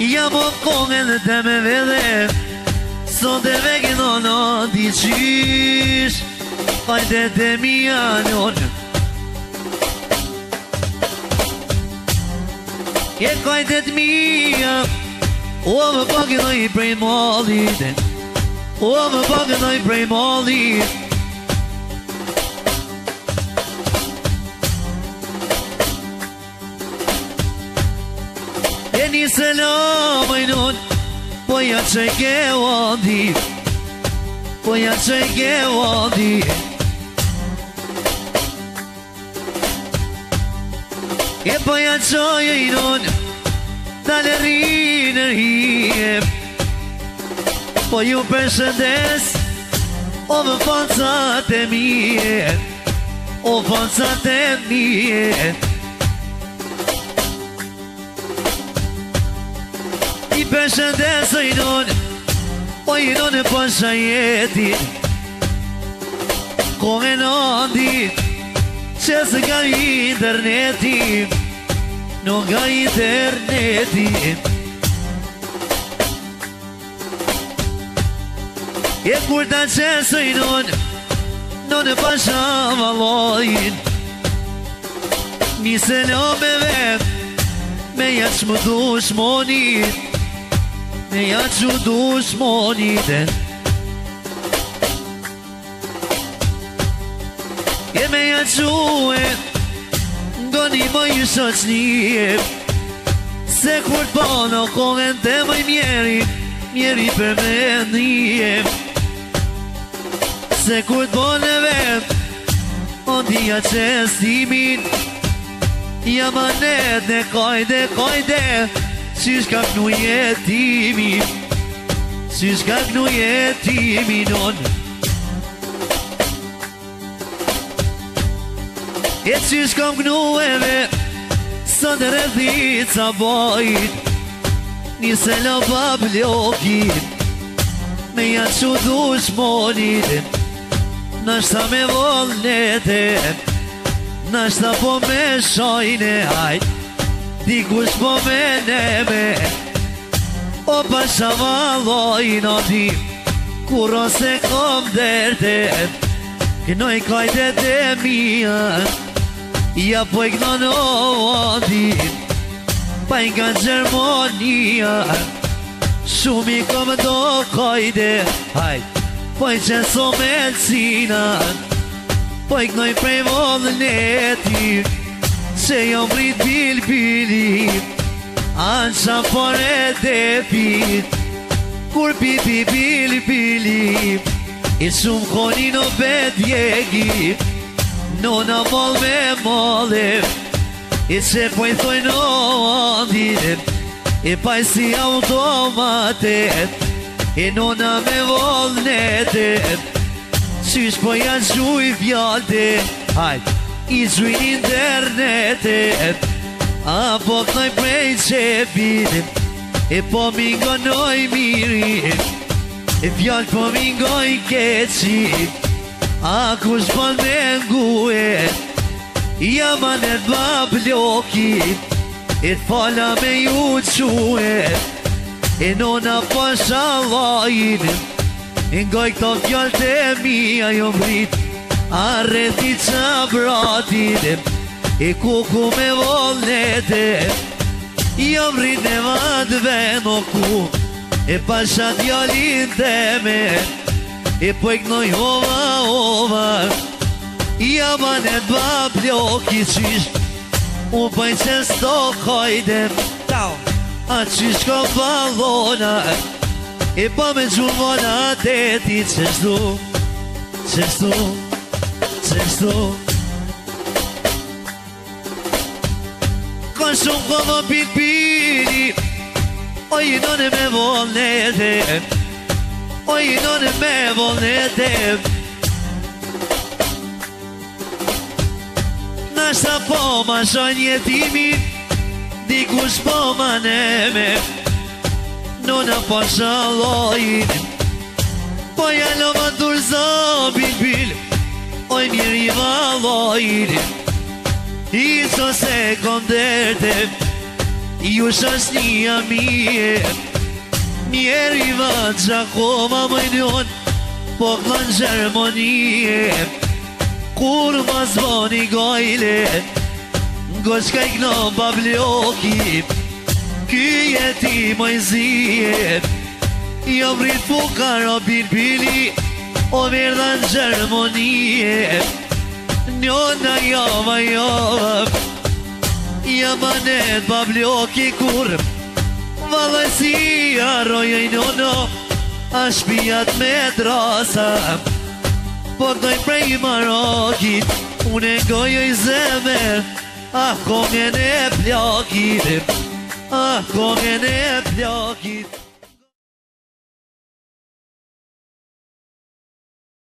Jam o kongën të me vede Sot e vegin në di qysh Fajtet e mija njën E kajtet mija O më pakën oj prej mallit O më pakën oj prej mallit E një selam e non Po ja që ke vandi Po ja që ke vandi E po ja që i non Dale rinë rije Po ju përshëndes O më fancat e mije O fancat e mije I përshëndes o i non O i non e pasha jetin Kone në andit Që se ka internetin Nuk ka internetin E kur ta qesë i non e pasha valojin Nise në me vet Me ja që më dush monit Me ja që dush monit E me ja që Ndo një më ju shoq një Se kur të në kongën të mëj Mjeri për me një Se kur të në vet O dhja që stimin Ja ma net në kajde Qysh ka kënu jetimi Qysh ka kënu jetimi non E qysh kam kënu eve Sot e rëdhit sa bojt Nise lo pa blokit Me janë që dush monit Nashta me volnetet Nashta po me shojne hajt Dikush po me neme O pasha valojnë o di Kur ose kom dertet Kënoj kajtet e mija Ja po i këno në vëndin Pa i nga Gjermonia Shumë i kom do kajde Hajt Po i qeso me cina Po i kënoj prej vëndnetin Se jo mrit bil-bili Anë shampon e tepit Kur pipi bil-bili I shumë koni në bedjegi Nona mol me molim I që po i thoj në andin I paj si automatet I nona me volnetet Qysh po janë gjuj vjallte Hajt I zhuin internetet Apo kënoj prej qepit E po mingonoj mirin E fjall po mingoj keqit A kush bon me ngue Ja manet ba blokit E t'fala me ju quet E nona po shalajin E ngoj këto fjall të mija jo mrit Arreti qa bratit E kuku me volnetet Jam rrit në vadve në ku E pasha djallin teme E po i kënoj ova Jam anet ba bloki qysh U paj qes to kajdem A qysh ko balona E pa me gjumona teti qeshtu Ka shumë koma pit-piti O i none me volnetet O i none me volnetet Nashta po ma shon jetimin Dikush po ma neme Nona po shalojin Po jalo ma durzo bil-bil Oj mjeri valojin I so se konderte Ju shash një mirë Mjeri va Gjakoma mëjnjon Po këllën Gjermonie Kur ma zboni gajle Goshka i këno babljoki Ky jeti mojzije Jam rrit fukar o birbili O mirë në Gjermonie Njona java java Jam anet babljoki kur Valësia roje i njono A shpijat me drasa Po doj prej Marokit Une gojë i zemer Ah, kongen e plakit Ah, kongen e plakit